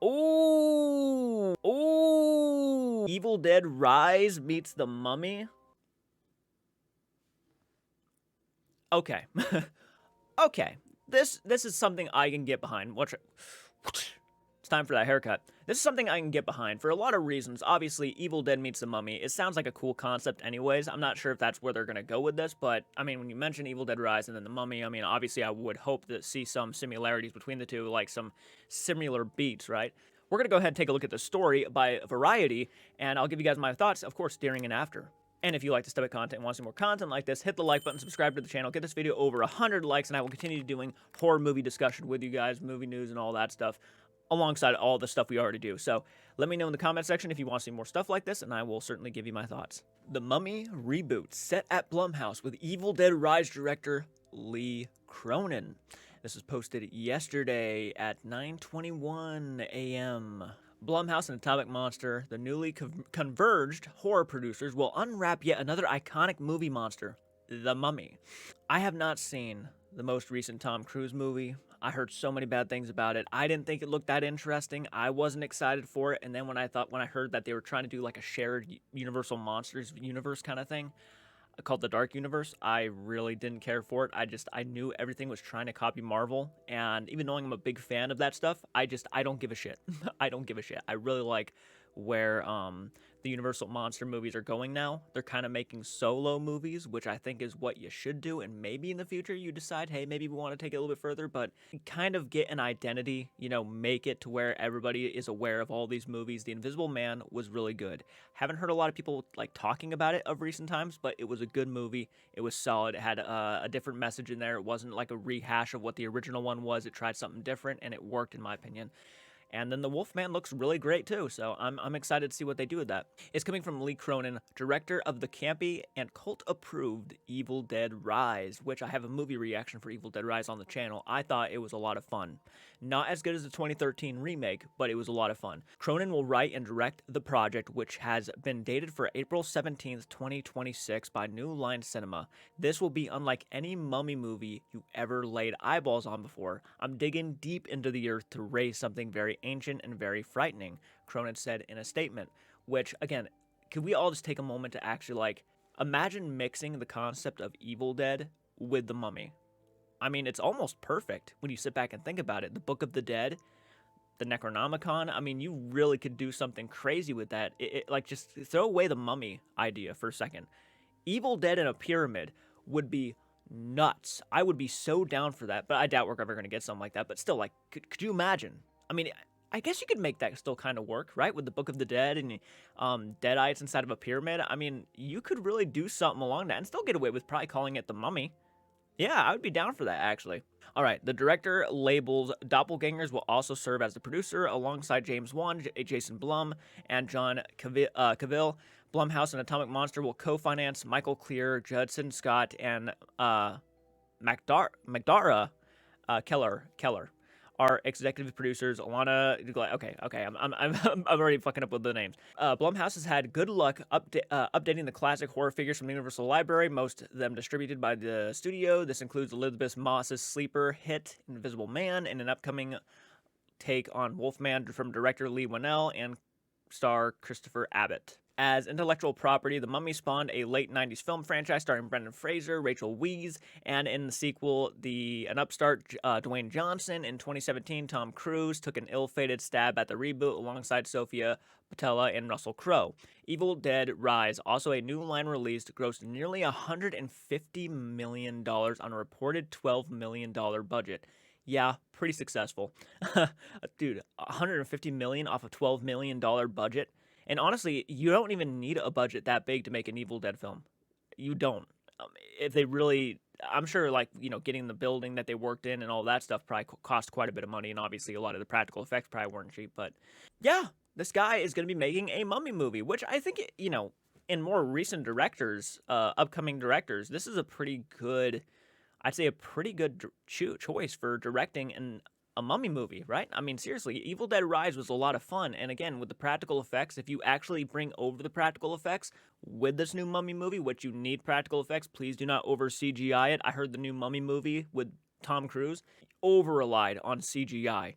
Ooh, ooh. Evil Dead Rise meets The Mummy. Okay. Okay. This is something I can get behind. Watch it. It's time for that haircut. This is something I can get behind for a lot of reasons. Obviously, Evil Dead meets The Mummy. It sounds like a cool concept anyways. I'm not sure if that's where they're going to go with this, but, I mean, when you mention Evil Dead Rise and then The Mummy, I mean, obviously I would hope to see some similarities between the two, like some similar beats, right? We're going to go ahead and take a look at the story by Variety, and I'll give you guys my thoughts, of course, during and after. And if you like this type of content and want to see more content like this, hit the like button, subscribe to the channel, get this video over 100 likes, and I will continue doing horror movie discussion with you guys, movie news and all that stuff, alongside all the stuff we already do. So let me know in the comment section if you want to see more stuff like this, and I will certainly give you my thoughts. The Mummy reboot set at Blumhouse with Evil Dead Rise director Lee Cronin. This was posted yesterday at 9:21 a.m. Blumhouse and Atomic Monster, the newly converged horror producers, will unwrap yet another iconic movie monster, The Mummy. I have not seen the most recent Tom Cruise movie. I heard so many bad things about it. I didn't think it looked that interesting. I wasn't excited for it. And then when I heard that they were trying to do like a shared Universal Monsters universe kind of thing, called the Dark Universe, I really didn't care for it. I knew everything was trying to copy Marvel, and even knowing I'm a big fan of that stuff, I don't give a shit. I don't give a shit. I really like where the Universal Monster movies are going now. They're kind of making solo movies, which I think is what you should do, and maybe in the future you decide, hey, maybe we want to take it a little bit further, but kind of get an identity, you know, make it to where everybody is aware of all these movies. The Invisible Man was really good. Haven't heard a lot of people like talking about it of recent times, but it was a good movie. It was solid. It had a different message in there. It wasn't like a rehash of what the original one was. It tried something different, and it worked in my opinion. And then the Wolfman looks really great too, so I'm excited to see what they do with that. It's coming from Lee Cronin, director of the campy and cult-approved Evil Dead Rise, which I have a movie reaction for Evil Dead Rise on the channel. I thought it was a lot of fun. Not as good as the 2013 remake, but it was a lot of fun. Cronin will write and direct the project, which has been dated for April 17th, 2026 by New Line Cinema. This will be unlike any Mummy movie you ever laid eyeballs on before. I'm digging deep into the earth to raise something very ancient and very frightening, Cronin said in a statement, which, again, could we all just take a moment to actually, like, imagine mixing the concept of Evil Dead with the Mummy? I mean, it's almost perfect when you sit back and think about it. The Book of the Dead, the Necronomicon, I mean, you really could do something crazy with that. Like, just throw away the Mummy idea for a second. Evil Dead in a pyramid would be nuts. I would be so down for that, but I doubt we're ever going to get something like that. But still, like, could you imagine? I mean, I guess you could make that still kind of work, right? With the Book of the Dead and Deadites inside of a pyramid. I mean, you could really do something along that and still get away with probably calling it the Mummy. Yeah, I would be down for that, actually. All right, the director labels Doppelgangers will also serve as the producer alongside James Wan, Jason Blum, and John Cavill. Blumhouse and Atomic Monster will co-finance Michael Clear, Judson Scott, and Magdara Keller. Our executive producers, Alana. Okay, I'm already fucking up with the names. Blumhouse has had good luck updating the classic horror figures from the Universal Library, most of them distributed by the studio. This includes Elizabeth Moss's sleeper hit Invisible Man, and an upcoming take on Wolfman from director Lee Winnell and star Christopher Abbott. As intellectual property, The Mummy spawned a late 90s film franchise starring Brendan Fraser, Rachel Weisz, and in the sequel, an upstart Dwayne Johnson. In 2017, Tom Cruise took an ill-fated stab at the reboot alongside Sofia Boutella and Russell Crowe. Evil Dead Rise, also a new line released, grossed nearly $150 million on a reported $12 million budget. Yeah, pretty successful. Dude, $150 million off a $12 million budget. And honestly, you don't even need a budget that big to make an Evil Dead film. You don't. If they really, I'm sure, like, you know, getting the building that they worked in and all that stuff probably cost quite a bit of money. And obviously, a lot of the practical effects probably weren't cheap. But yeah, this guy is going to be making a Mummy movie, which I think, you know, in more recent directors, upcoming directors, this is a pretty good, I'd say a pretty good choice for directing a Mummy movie, right? I mean, seriously, Evil Dead Rise was a lot of fun. And again, with the practical effects, if you actually bring over the practical effects with this new Mummy movie, which you need practical effects, please do not over CGI it. I heard the new Mummy movie with Tom Cruise over-relied on CGI.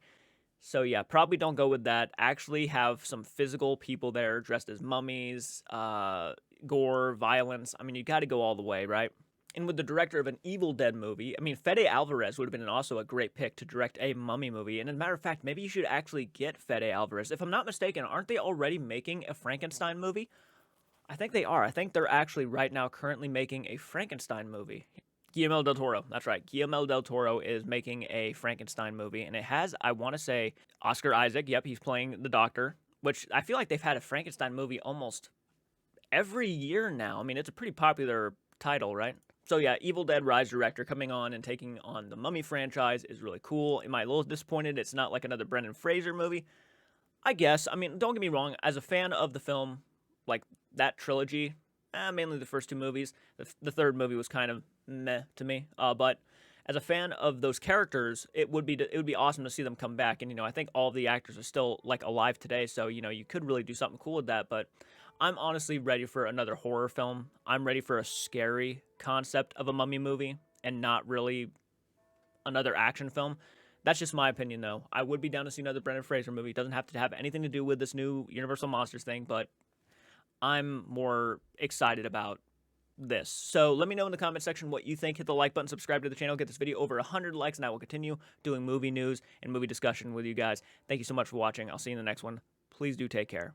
So yeah, probably don't go with that. Actually have some physical people there dressed as mummies, gore, violence. I mean, you got to go all the way, right? And with the director of an Evil Dead movie, I mean, Fede Alvarez would have been also a great pick to direct a mummy movie. And as a matter of fact, maybe you should actually get Fede Alvarez. If I'm not mistaken, aren't they already making a Frankenstein movie? I think they are. I think they're actually right now currently making a Frankenstein movie. Guillermo del Toro. That's right. Guillermo del Toro is making a Frankenstein movie, and it has, I want to say, Oscar Isaac. Yep, he's playing the doctor, which I feel like they've had a Frankenstein movie almost every year now. I mean, it's a pretty popular title, right? So yeah, Evil Dead Rise director coming on and taking on the Mummy franchise is really cool. Am I a little disappointed it's not like another Brendan Fraser movie? I guess. I mean, don't get me wrong. As a fan of the film, like that trilogy, mainly the first two movies, the third movie was kind of meh to me. But as a fan of those characters, it would be awesome to see them come back. And I think all of the actors are still like alive today, so you could really do something cool with that. But I'm honestly ready for another horror film. I'm ready for a scary concept of a mummy movie and not really another action film. That's just my opinion, though. I would be down to see another Brendan Fraser movie. It doesn't have to have anything to do with this new Universal Monsters thing, but I'm more excited about this. So let me know in the comment section what you think. Hit the like button, subscribe to the channel, get this video over 100 likes, and I will continue doing movie news and movie discussion with you guys. Thank you so much for watching. I'll see you in the next one. Please do take care.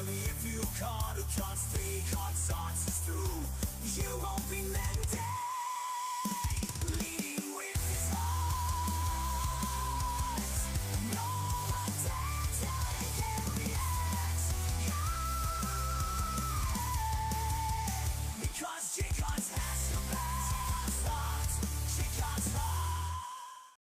If you can't stay, can't start to through.